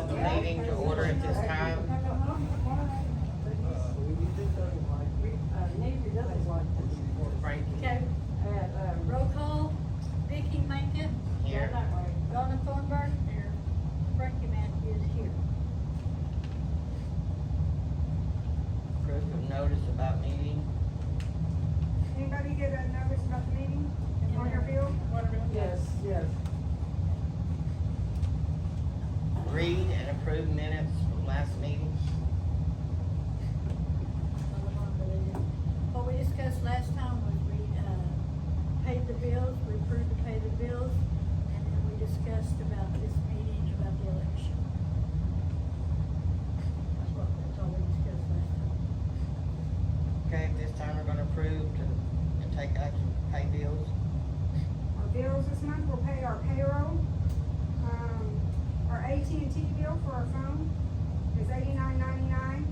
call the meeting to order at this time. Frankie. Okay, roll call, Vicky Mankin. Here. Donna Thornburg. Here. Frankie Matthews here. Proof of notice about meeting. Anybody get a notice about the meeting on your bill? Yes. Read and approve minutes from last meeting. What we discussed last time was we, paid the bills, we approved to pay the bills, and then we discussed about this meeting, about the election. That's all we discussed last time. Okay, at this time, we're gonna approve and take action to pay bills. Our bills this month will pay our payroll. Our AT&T bill for our phone is $89.99.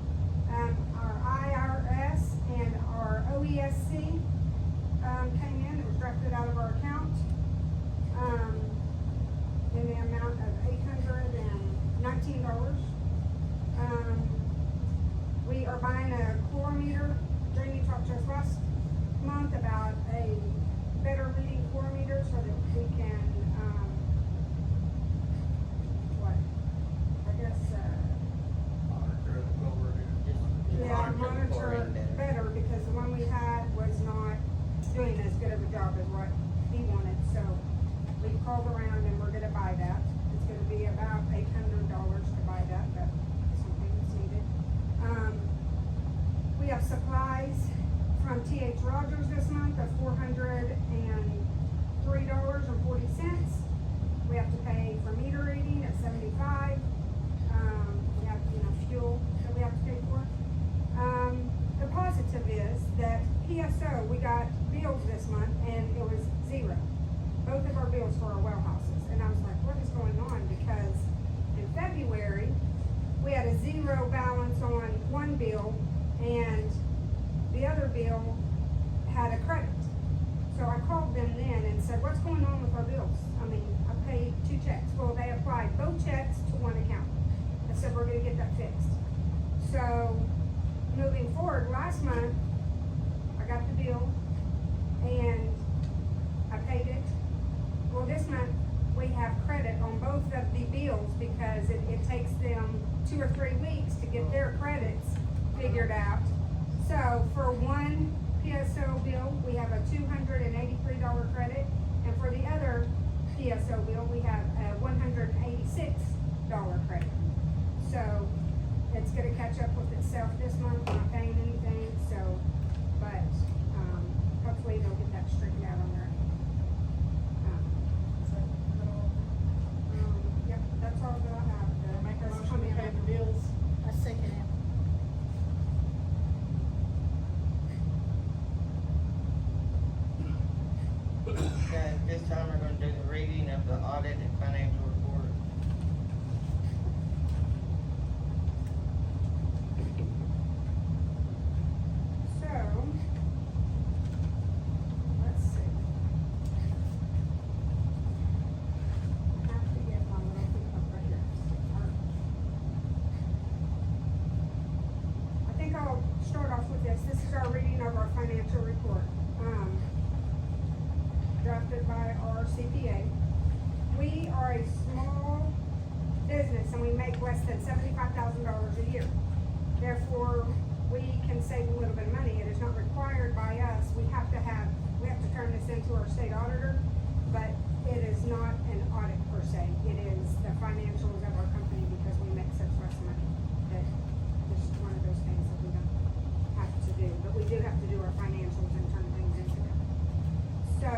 Our IRS and our OESC, came in, it was drafted out of our account, in the amount of $819. We are buying a chlorometer. Jamie talked to us last month about a better reading chlorometer so that we can, monitor it better, because the one we had was not doing as good of a job as what he wanted, so we called around and we're gonna buy that. It's gonna be about $800 to buy that, but something that's needed. We have supplies from T.H. Rogers this month of $403.40. We have to pay for meter reading at $75. We have, fuel that we have to pay for. The positive is that PSO, we got bills this month and it was zero. Both of our bills for our well houses. And I was like, what is going on? Because in February, we had a zero balance on one bill and the other bill had a credit. So I called them then and said, what's going on with our bills? I mean, I paid 2 checks. Well, they applied both checks to one account. I said, we're gonna get that fixed. So, moving forward, last month, I got the bill and I paid it. Well, this month, we have credit on both of the bills because it takes them 2 or 3 weeks to get their credits figured out. So, for one PSO bill, we have a $283 credit, and for the other PSO bill, we have a $186 credit. So, it's gonna catch up with itself this month, we're not paying anything, so, but, hopefully they'll get that straightened out on their, yep, that's all that I have. Make a That's motion to coming pay out. the bills. I second it. Okay, at this time, we're gonna do the reading of the audit and financial report. So, let's see. I have to get my little thing up right here. I think I'll start off with this. This is our reading of our financial report. Drafted by our CPA. We are a small business and we make less than $75,000 a year. Therefore, we can save a little bit of money. It is not required by us. We have to turn this into our state auditor, but it is not an audit per se. It is the financials of our company because we make such less money. That it's one of those things that we don't have to do, but we do have to do our financials and turn things into them. So,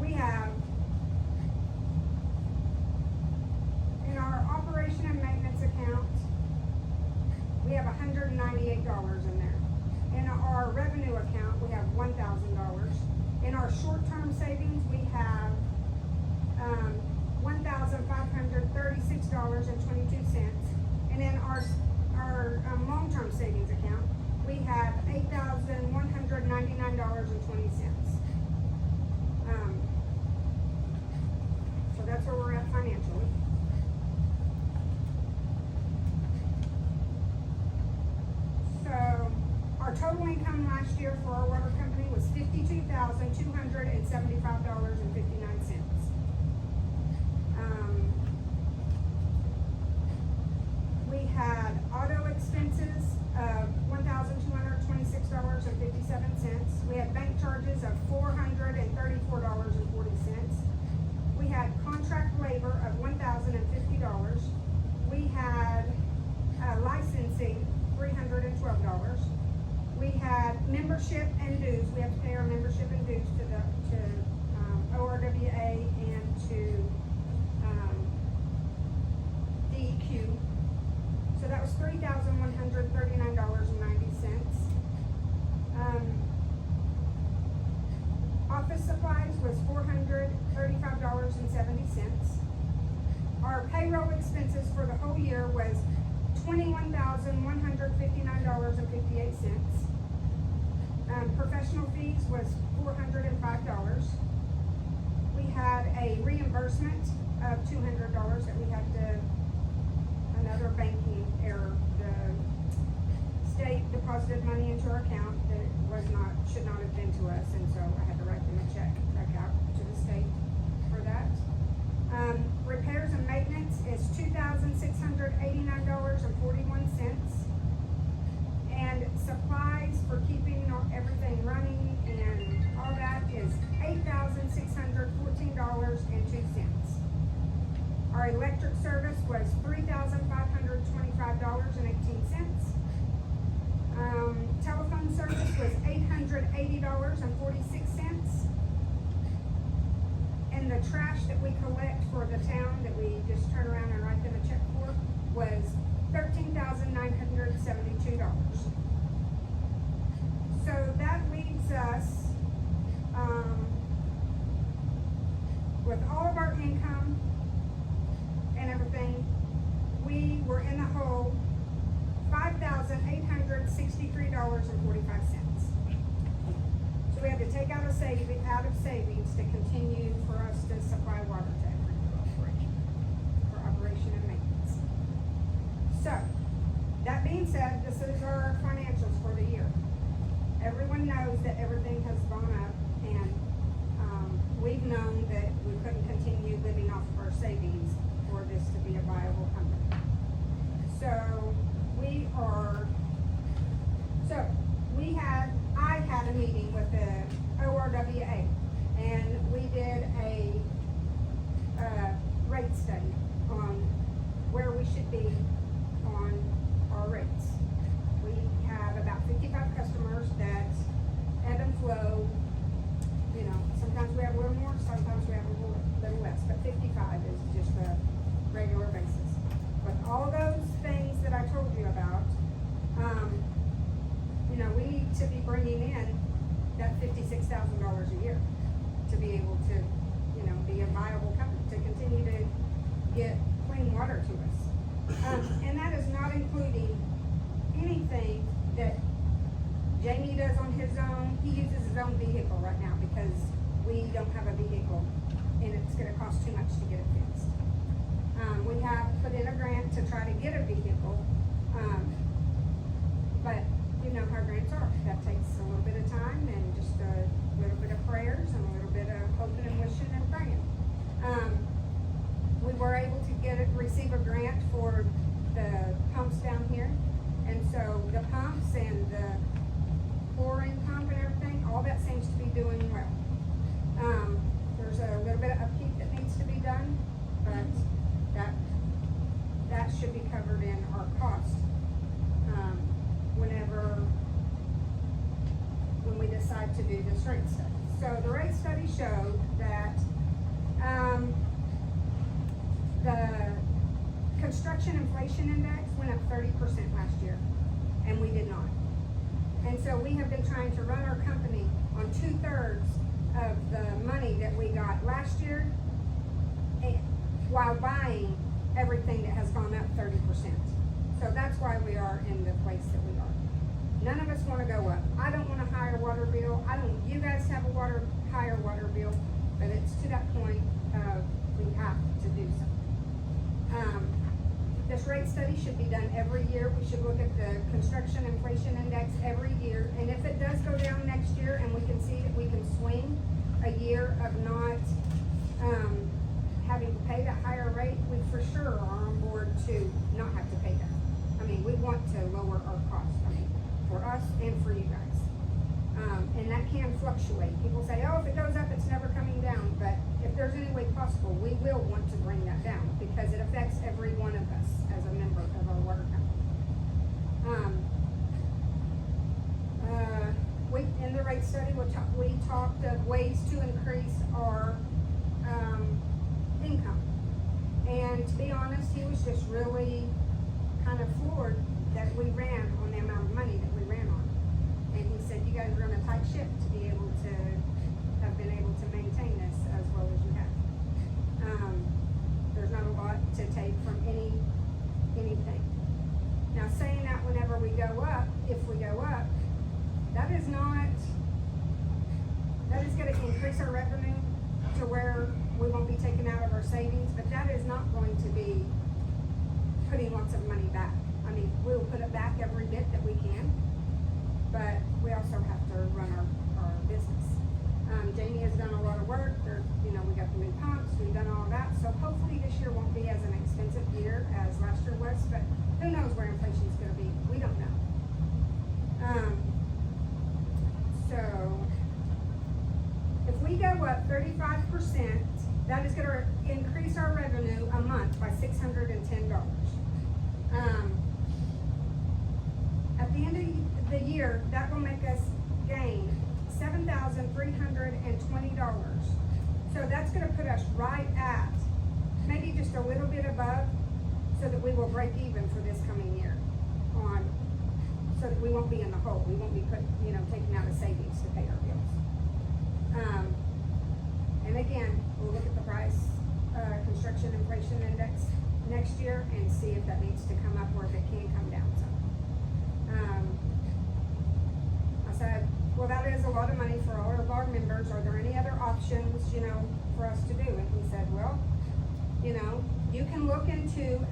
we have, in our operation and maintenance account, we have $198 in there. In our revenue account, we have $1,000. In our short-term savings, we have, $1,536.22. And in our long-term savings account, we have $8,199.20. that's where we're at financially. So, our total income last year for our water company was $52,275.59. We had auto expenses of $1,226.57. We had bank charges of $434.40. We had contract labor of $1,050. We had licensing, $312. We had membership and dues. We have to pay our membership and dues to ORWA and to DEQ. So that was $3,139.90. Office supplies was $435.70. Our payroll expenses for the whole year was $21,159.58. Professional fees was $405. We had a reimbursement of $200 that we had to, another banking error. The state deposited money into our account that should not have been to us, and so I had to write them a check back out to the state for that. Repairs and maintenance is $2,689.41. And supplies for keeping everything running and all that is $8,614.02. Our electric service was $3,525.18. Telephone service was $880.46. And the trash that we collect for the town that we just turn around and write them a check for was $13,972. So that leaves us, with all of our income and everything, we were in the hole $5,863.45. So we had to take out of savings to continue for us to supply water to everyone for operation and maintenance. So, that being said, this is our financials for the year. Everyone knows that everything has gone up, and we've known that we couldn't continue living off of our savings for this to be a viable company. So, I had a meeting with the ORWA, and we did a rate study on where we should be on our rates. We have about 55 customers that ebb and flow. You know, sometimes we have a little more, sometimes we have a little less, but 55 is just a regular basis. With all those things that I told you about, you know, we need to be bringing in that $56,000 a year to be able to, you know, be a viable company, to continue to get clean water to us. And that is not including anything that Jamie does on his own. He uses his own vehicle right now because we don't have a vehicle and it's gonna cost too much to get it fixed. We have put in a grant to try to get a vehicle, but you know how grants are. That takes a little bit of time and just a little bit of prayers and a little bit of hoping and wishing and praying. We were able to receive a grant for the pumps down here, and so the pumps and the chlorine pump and everything, all that seems to be doing well. There's a little bit of upkeep that needs to be done, but that should be covered in our cost when we decide to do this rate study. So the rate study showed that the construction inflation index went up 30% last year, and we did not. And so we have been trying to run our company on 2/3 of the money that we got last year, while buying everything that has gone up 30%. So that's why we are in the place that we are. None of us want to go up. I don't want a higher water bill. I don't want you guys to have a higher water bill, but it's to that point of we have to do so. This rate study should be done every year. We should look at the construction inflation index every year. And if it does go down next year and we can see that we can swing a year of not, having to pay that higher rate, we for sure are on board to not have to pay that. I mean, we want to lower our costs, I mean, for us and for you guys. And that can fluctuate. People say, oh, if it goes up, it's never coming down. But if there's any way possible, we will want to bring that down because it affects every one of us as a member of our water company. In the rate study, we talked of ways to increase our income. And to be honest, he was just really kind of floored that we ran on the amount of money that we ran on. And he said, you guys are on a tight ship to be able to have been able to maintain this as well as you have. There's not a lot to take from anything. Now saying that whenever we go up, if we go up, that is gonna increase our revenue to where we won't be taken out of our savings, but that is not going to be putting lots of money back. I mean, we'll put it back every bit that we can, but we also have to run our business. Jamie has done a lot of work. We got the new pumps, we've done all of that. So hopefully this year won't be as an expensive year as last year was, but who knows where inflation is gonna be? We don't know. So if we go up 35%, that is gonna increase our revenue a month by $610. At the end of the year, that will make us gain $7,320. So that's gonna put us right at, maybe just a little bit above, so that we will break even for this coming year so that we won't be in the hole. We won't be taking out of savings to pay our bills. And again, we'll look at the price, construction inflation index next year and see if that needs to come up or if it can come down some. I said, well, that is a lot of money for all of our members. Are there any other options, for us to do? And he said, well, you can look into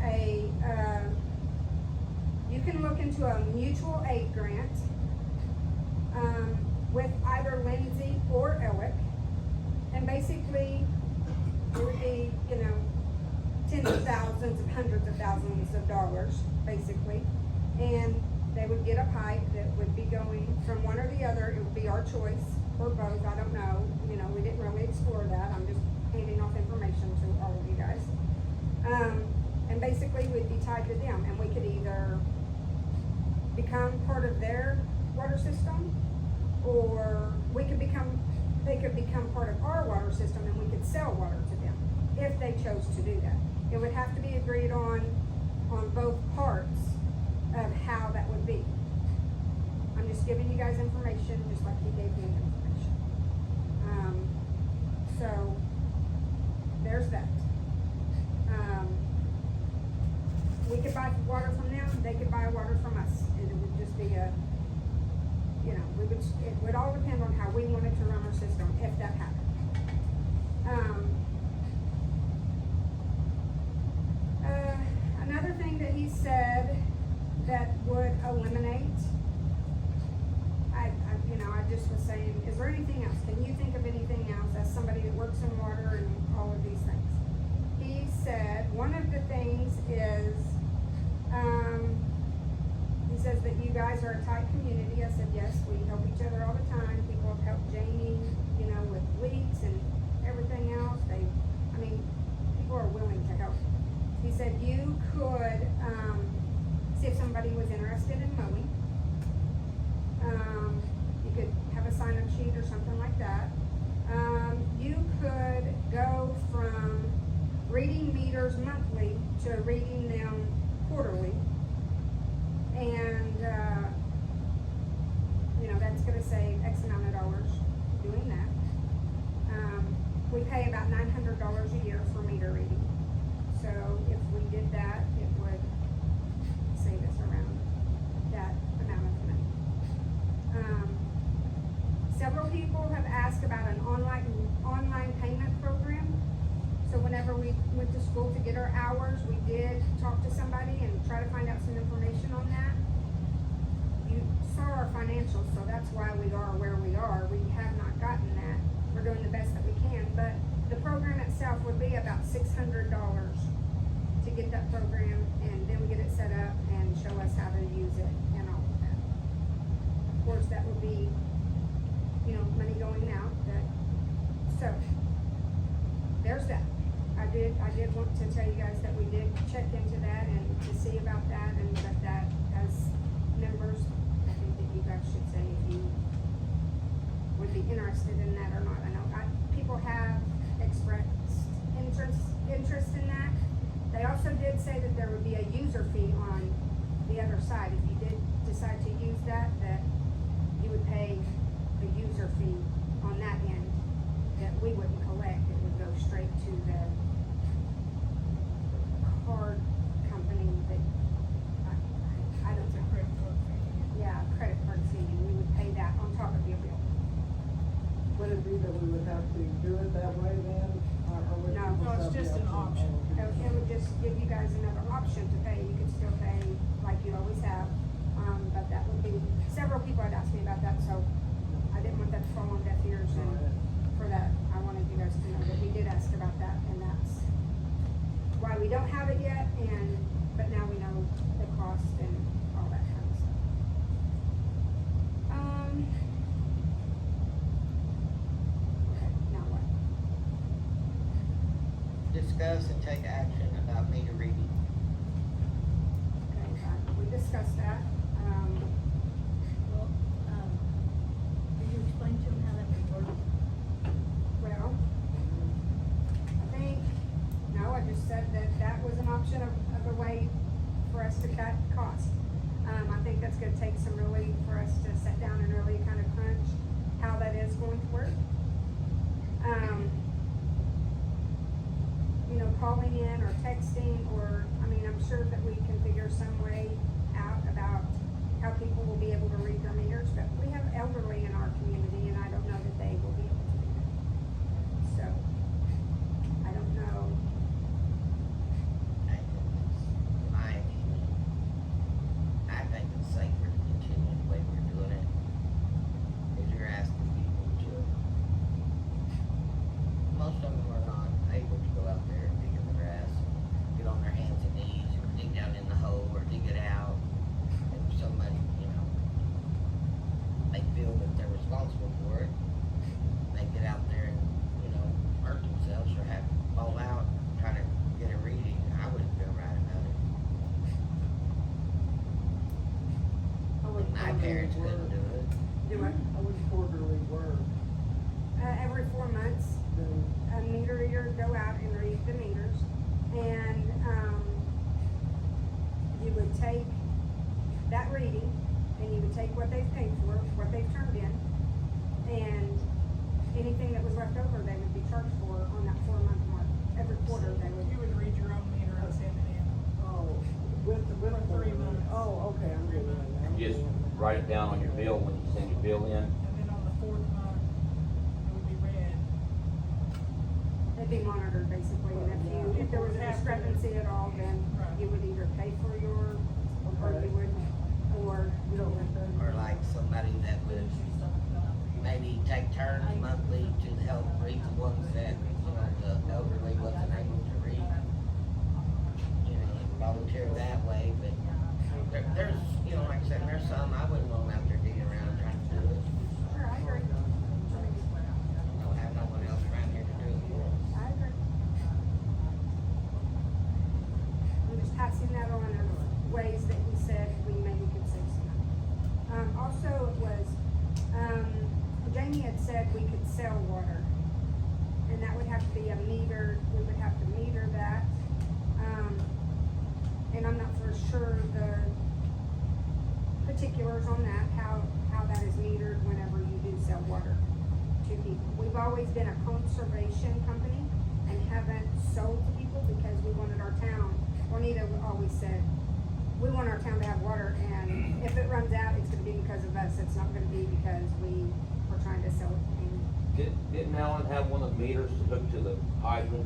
a mutual aid grant, with either Lindsay or Ellick. And basically, it would be, tens of thousands, hundreds of thousands of dollars, basically. And they would get a pipe that would be going from one or the other. It would be our choice, or both, I don't know. We didn't really explore that. I'm just handing off information to all of you guys. And basically, we'd be tied to them, and we could either become part of their water system, or they could become part of our water system, and we could sell water to them if they chose to do that. It would have to be agreed on both parts of how that would be. I'm just giving you guys information just like he gave me information. So there's that. We could buy water from them, they could buy water from us, and it would just be it would all depend on how we wanted to run our system if that happened. Another thing that he said that would eliminate, I just was saying, is there anything else? Can you think of anything else as somebody that works in water and all of these things? He said one of the things is, he says that you guys are a tight community. I said, yes, we help each other all the time. People have helped Jamie, with leaks and everything else. People are willing to help. He said you could, see if somebody was interested in mowing. You could have a sign-up sheet or something like that. You could go from reading meters monthly to reading them quarterly. And, that's gonna save X amount of dollars doing that. We pay about $900 a year for meter reading. So if we did that, it would save us around that amount of money. Several people have asked about an online payment program. So whenever whenever we went to school to get our hours, we did talk to somebody and try to find out some information on that. You saw our financials, so that's why we are where we are. We have not gotten that. We're doing the best that we can, but the program itself would be about $600 to get that program, and then we get it set up and show us how to use it and all of that. Of course, that would be, you know, money going out, so, there's that. I did want to tell you guys that we did check into that and to see about that, and that as members, I think that you guys should say if you would be interested in that or not. I know people have expressed interest in that. They also did say that there would be a user fee on the other side. If you did decide to use that you would pay the user fee on that end that we wouldn't collect. It would go straight to the card company that, I don't know. Yeah, credit card fee. We would pay that on top of your bill. Would it be that we would have to do it that way then? Or would No. people No, it's have the just an option. It would just give you guys another option to pay. You could still pay like you always have. But that would be, several people had asked me about that, so I didn't want that to fall on deaf ears, and for that, I wanted you guys to know that we did ask about that, and that's why we don't have it yet, but now we know the cost and all that kind of stuff. Okay, now what? Discuss and take action about meter reading. Okay, we discussed that. Well, will you explain to them how that would work? Well, I think, no, I just said that was an option of a way for us to cut costs. I think that's gonna take some really, for us to sit down and really kind of crunch how that is going to work. You know, calling in or texting, or, I mean, I'm sure that we can figure some way out about how people will be able to read their meters, but we have elderly in our community, and I don't know that they will be able to do that. So, I don't know. My opinion, I think it's safer to continue the way we're doing it. Cause you're asking people to, most of them are not able to go out there and dig in the grass, get on their hands and knees, or dig down in the hole, or dig it out. And if somebody, you know, they feel that they're responsible for it, they get out there and, you know, hurt themselves or have fall out, trying to get a reading, I wouldn't feel right about it. My parents couldn't do it. Do it. I would quarterly work. Every 4 months, Then a meter reader go out and read the meters, and, you would take that reading, and you would take what they've paid for, what they've turned in, and anything that was left over, they would be charged for on that 4-month mark. Every quarter, they would. You would read your own meter and send it in. oh, with For 3 months. Oh, okay, I'm getting it now. You just write it down on your bill when you send your bill in. And then on the 4th month, it would be read. They'd be monitored basically, and if there was a discrepancy at all, then you would either pay for your, or you would, or. You don't think that? Or like somebody that would maybe take turns monthly to help read the ones that, you know, the elderly wasn't able to read. You know, volunteer that way, but there's, you know, like I said, there's some, I wouldn't want them out there digging around trying to do it. Sure, I agree. You know, have no one else around here to do it for us. I agree. I'm just passing that on of ways that he said we maybe could save some money. Also, it was, Jamie had said we could sell water, and that would have to be a meter, we would have to meter that. And I'm not for sure the particulars on that, how that is metered whenever you do sell water to people. We've always been a conservation company and haven't sold to people because we wanted our town, Juanita always said, we want our town to have water, and if it runs out, it's gonna be because of us, it's not gonna be because we were trying to sell it. And Didn't Alan have one of the meters to hook to the hydrant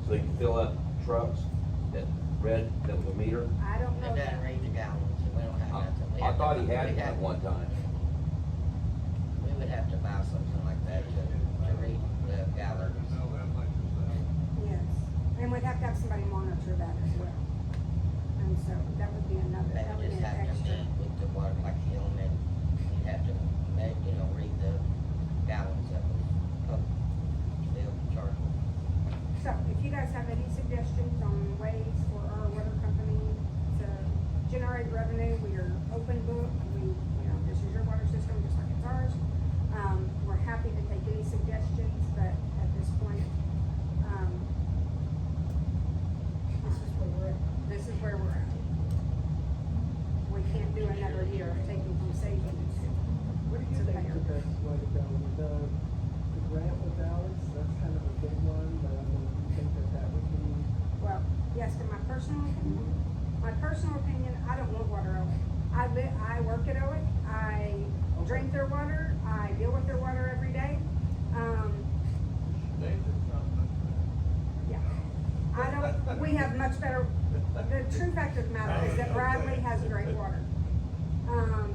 So you can fill up trucks that read, that was a meter? I don't know It that. doesn't read the gallons, and we don't have nothing. We I have to- thought he had we'd one have- at one time. We would have to buy something like that to read the gallons. Yes, and we'd have to have somebody monitor that as well. And so that would be another, They that would would be just an have to extra. meet with the water, like him, and you'd have to, read the gallons that was still chargeable. So if you guys have any suggestions on ways for our water company to generate revenue, we are open book. This is your water system just like it's ours. We're happy to take any suggestions, but at this point, this is where we're at. We can't do another year of taking from savings. What do you to think pay is the our best way to go? The grant with Alex, that's kind of a big one, but I mean, do you think that would be? Well, yes, for my personal opinion, I don't want water OIC. I work at OIC, I drink their water, I deal with their water every day. Yeah. We have much better, the true fact of the matter is that Bradley has great water.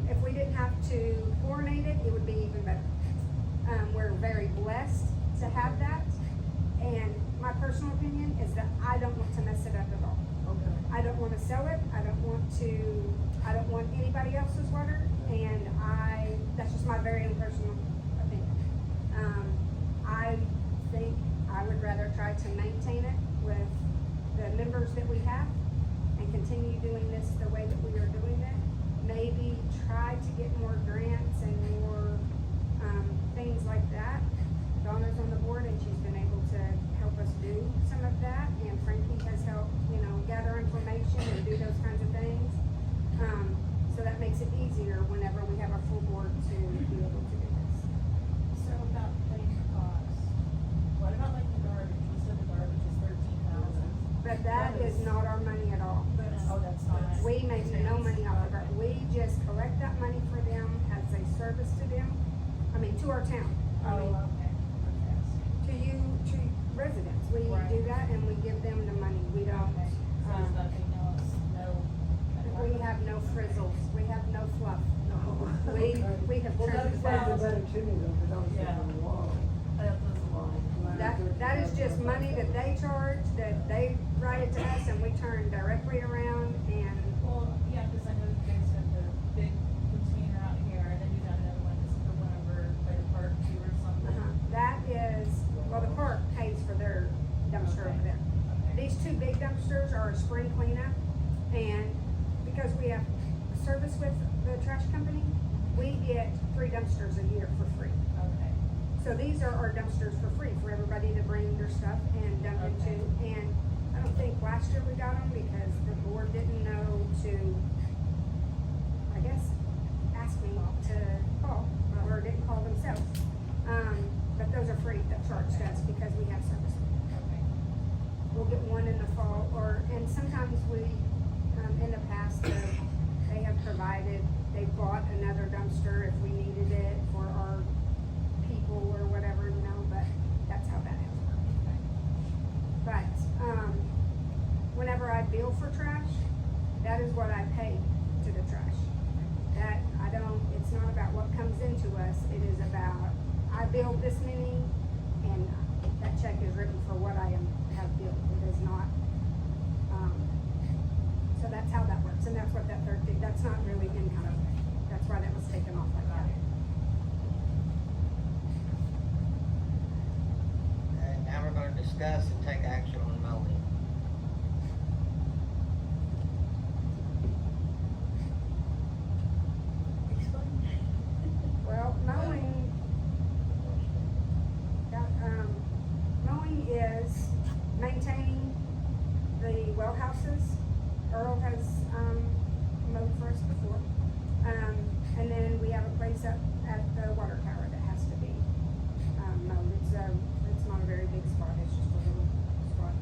If we didn't have to chlorinate it, it would be even better. We're very blessed to have that, and my personal opinion is that I don't want to mess it up at all. Okay. I don't wanna sell it, I don't want anybody else's water, and that's just my very own personal opinion. I think I would rather try to maintain it with the members that we have and continue doing this the way that we are doing it. Maybe try to get more grants and more, things like that. Donna's on the board and she's been able to help us do some of that, and Frankie has helped, gather information and do those kinds of things. So that makes it easier whenever we have a full board to be able to do this. So about paying the cost, what about like the garbage? You said the garbage is 13,000. But that is not our money at all. Oh, that's not. We make no money off of it. We just collect that money for them as a service to them, to our town. Oh, okay. To residents. We Right. do that and we give them the money. We don't, Okay. So there's nothing else, no. we have no frizzles. We have no fluff. We have Well, turned that's it like the down. better chimney though, because I was Yeah. thinking, wow. That was a lot. That is just money that they charge, that they write it to us and we turn directly around and, Well, yeah, cause I know you guys have the big container out here, and then you got another one that's for whenever, by the park too or something. that is, the park pays for their dumpster over there. Okay. These two big dumpsters are a spring cleanup, and because we have a service with the trash company, we get 3 dumpsters a year for free. Okay. So these are our dumpsters for free for everybody to bring their stuff and dump Okay. into. And I don't think last year we got them because the board didn't know to, I guess, ask me to call, or didn't call themselves. But those are free, that charged us because we have service. Okay. We'll get one in the fall, and sometimes we, in the past, they have provided, they bought another dumpster if we needed it for our people or whatever, but that's how that has worked. But, whenever I bill for trash, that is what I pay to the trash. It's not about what comes into us, it is about, I billed this many, and that check is written for what I have billed, it is not, so that's how that works, and that's what that third thing, that's not really income, that's why that was taken off like that. And now we're gonna discuss and take action on mowing. Well, mowing is maintaining the well houses. Earl has, mowed for us before. And then we have a place up at the water tower that has to be, mowed. It's not a very big spot, it's just a little spot.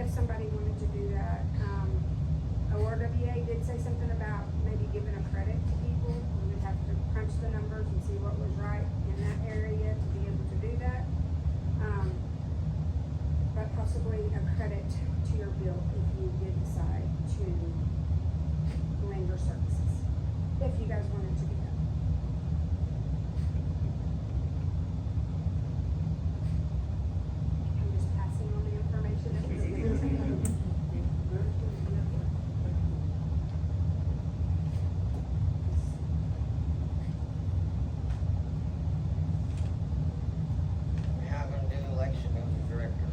if somebody wanted to do that. ORWA did say something about maybe giving a credit to people. We would have to crunch the numbers and see what was right in that area to be able to do that. But possibly a credit to your bill if you did decide to lend your services, if you guys wanted to do that. I'm just passing on the information that was given to me. How gonna do election of the director?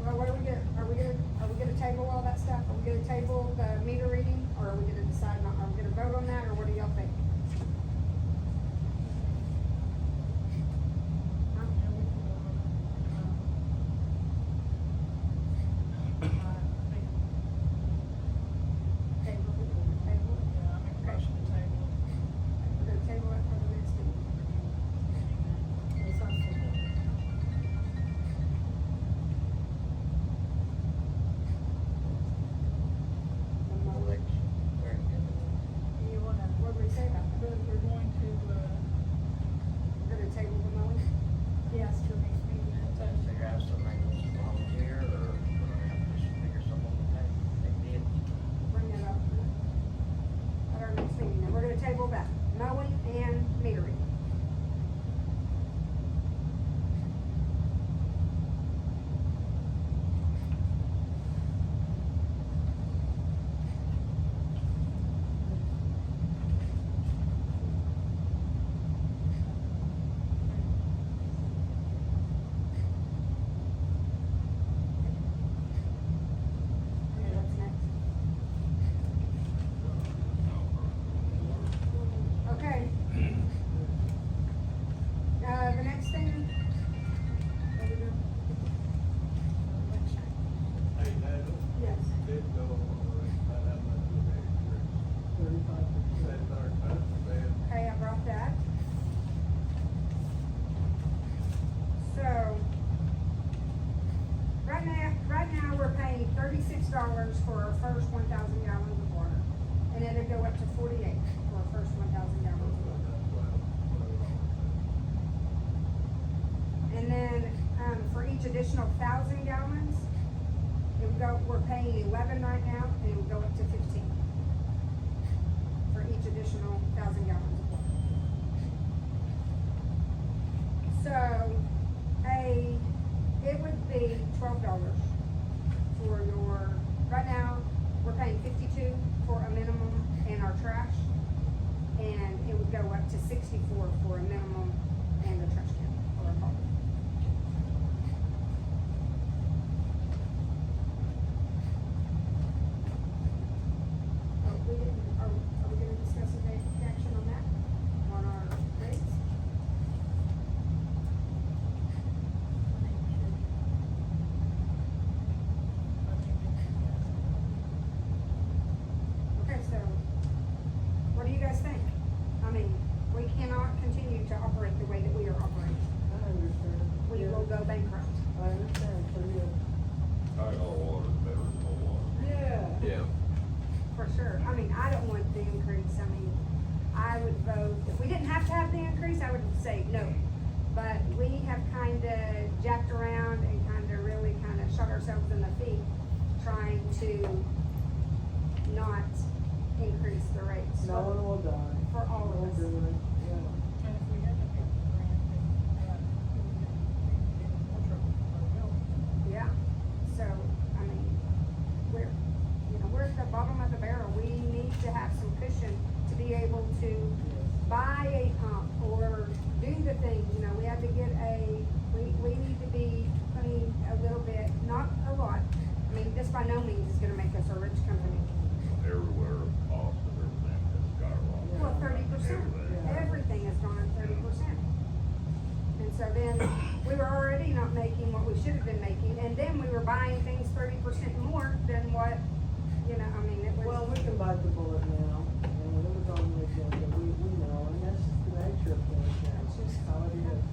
Well, what are we gonna table all that stuff? Are we gonna table the meter reading, or are we gonna decide, are we gonna vote on that, or what do y'all think? Huh? Table it, table it? Yeah, I'm impressed with the table. We're gonna table it for the next meeting. It's also good. Election, very good. You wanna, what do we say about that? We're going to, We're gonna table the mowing? Yes, till next meeting. Try to figure out somebody wants to volunteer, or we're gonna have to just figure someone to take bids. Bring it up at our next meeting, and we're gonna table that, mowing and metering. Okay, what's next? Okay. The next thing. What are we doing? Hey, Natalie, Yes. did go over it, about how much would they increase? 35%. Said 35%. Okay, I brought that. So, right now, we're paying $36 for our first 1,000 gallons of water. And it'll go up to 48 for our first 1,000 gallons of water. And then, for each additional 1,000 gallons, we're paying 11 right now, and it will go up to 15. For each additional 1,000 gallons of water. So, it would be $12 for your, right now, we're paying 52 for a minimum in our trash. And it would go up to 64 for a minimum and the trash can or a bottle. Are we gonna discuss a take action on that, on our rates? Okay, so, what do you guys think? I mean, we cannot continue to operate the way that we are operating. I understand. We Yeah. will go bankrupt. I understand, so yeah. All water is better than no water. Yeah. Yeah. For sure. I mean, I don't want the increase. I mean, I would vote, if we didn't have to have the increase, I would say no. But we have kinda jacked around and really shot ourselves in the feet trying to not increase the rates. No one will die. For all of We'll us. do it, yeah. and if we had to get the grant, then, we would get more trouble with our bill. Yeah, so, I mean, we're at the bottom of the barrel. We need to have some cushion to be able to buy a pump or do the things, we have to get we need to be putting a little bit, not a lot. I mean, this by no means is gonna make us a rich company. Everywhere, cost of everything has skyrocketed. Well, 30%, Everything. everything has gone up 30%. And so then, we were already not making what we should have been making, and then we were buying things 30% more than what, I mean, it was. Well, we can bite the bullet now, and it was on the agenda, we know, and that's just the nature of things now. It's just how it is.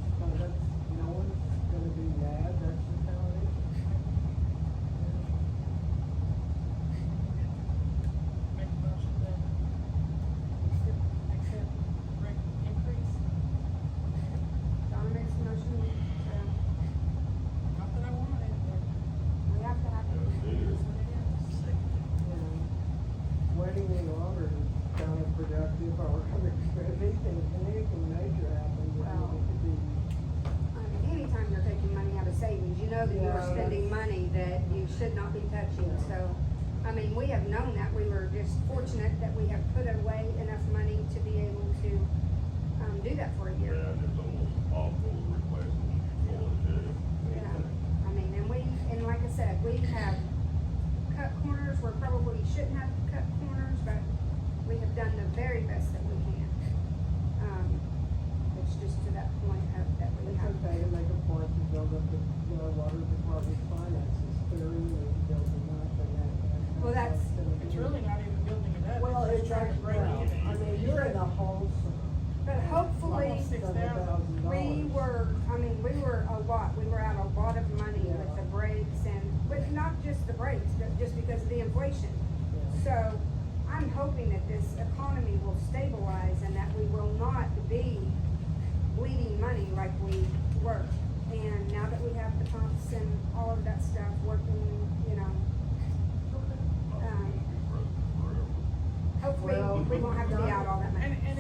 No one's gonna be mad, that's just how it is. if our, if anything major happens, I mean, it could be, Anytime you're taking money out of savings, you know that you are Yeah, spending that's- money that you should not be touching, Yeah. so. I mean, we have known that, we were just fortunate that we have put away enough money to be able to, do that for a year. Yeah, it's almost awful replacing full of shit. I mean, and like I said, we have cut corners where probably shouldn't have cut corners, but we have done the very best that we can. It's just to that point of that we it's have. okay to make a point to build up the, water department's finances, clearing and building up and that. Well, that's- It's really not even building it up. Well, just it's trying to break well, even. I mean, you're in a hole, But hopefully, Almost $6,000. we were a lot, we were out a lot of money with the brakes but not just the brakes, but just because of the inflation. So, I'm hoping that this economy will stabilize and that we will not be bleeding money like we were. And now that we have the pumps and all of that stuff working, hopefully, we won't have to be out all that money. And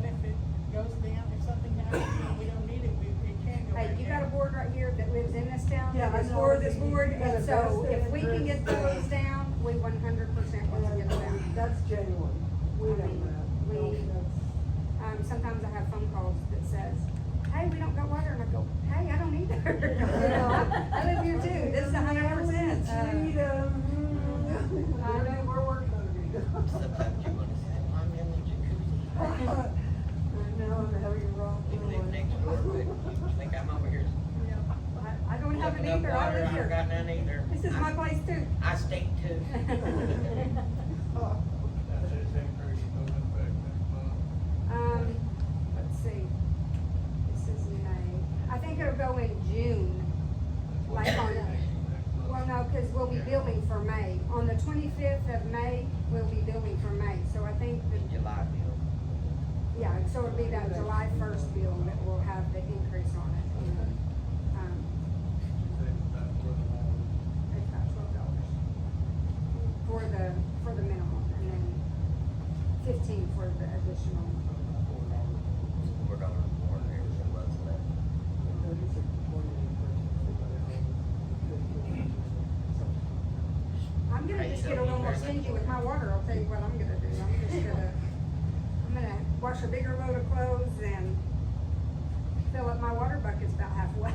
if it goes down, if something happens and we don't need it, it can go back Hey, you got a down. board right here that lives in this town, Yeah, that is I know. for this board, You got a and so vested if we can get interest. those down, we 100% want to get them down. That's genuine, we know that. We- That's- Sometimes I have phone calls that says, hey, we don't got water, and I go, hey, I don't either. You know, I live here too, this is 100%. Treat 'em. I know. We're working on it. Sometimes you wanna say, I'm in the jacuzzi. I know, I'm having a wrong. You live next door, but you think I'm over here I don't have it looking up either, I water, live I don't here. got none either. This is my place too. I stink too. That's its increase goes in effect next month. Let's see, this is May, I think it'll go in June, like on, well, no, cause we'll be billing for May, on the 25th of May, we'll be billing for May, so I think that, July bill. yeah, so it'll be that July 1st bill that will have the increase on it. It's about $12 for the minimum, and then 15 for the additional. $4 more there than it was left. 36 to 48%. I'm gonna just get a little more stingy with my water, I'll tell you what I'm gonna do, I'm gonna wash a bigger load of clothes and fill up my water buckets about halfway.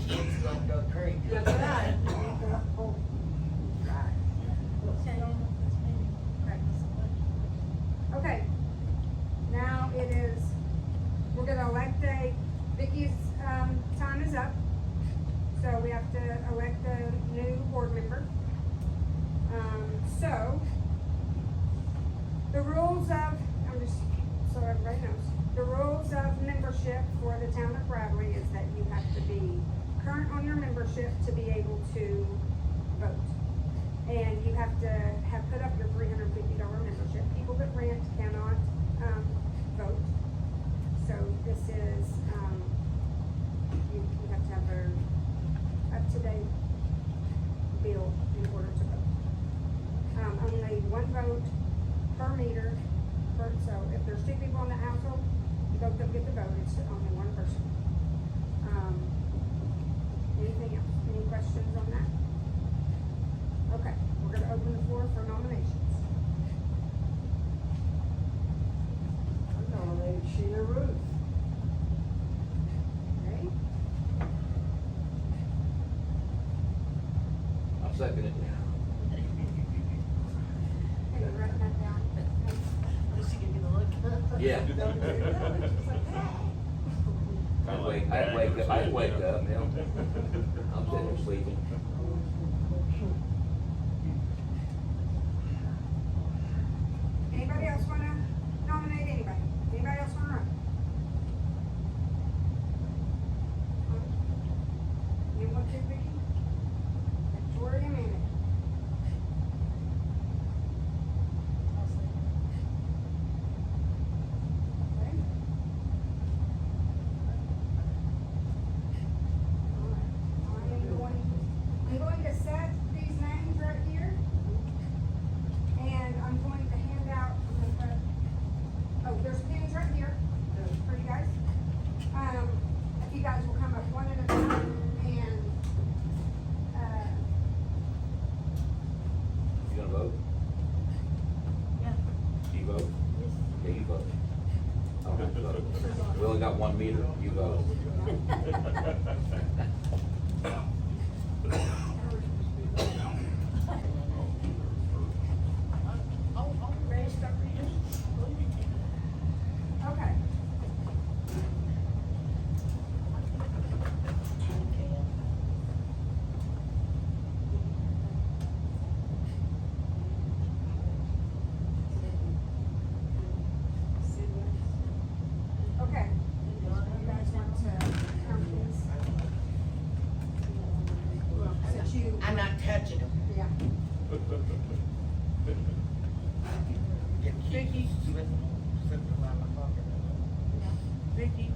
It's gonna go crazy. That's right. Right. Okay, on with this meeting. Practice election. Okay, now it is, we're gonna elect Vicky's, time is up. So we have to elect a new board member. So, the rules of, so everybody knows, the rules of membership for the town of Bradley is that you have to be current on your membership to be able to vote. And you have to have put up your $350 membership. People that rent cannot, vote. So this is, you have to have a up-to-date bill in order to vote. Only one vote per meter, so if there's two people in the household, both of them get the vote, it's only one person. Anything else, any questions on that? Okay, we're gonna open the floor for nominations. I nominate Sheena Ruth. Ready? I'll second it. Are you writing that down? Does she give you the look? Yeah. Kinda I'd wake up, now. I'm sitting there sleeping. Anybody else wanna nominate anybody? Anybody else wanna run? You want to, Vicky? Victoria Manning. Okay. All right. I'm going one meter, you go. Ready to start reading? Okay. Okay. You guys want to count these? Since you. I'm not touching them. Yeah. Get Vicky. slipping around my pocket. Vicky,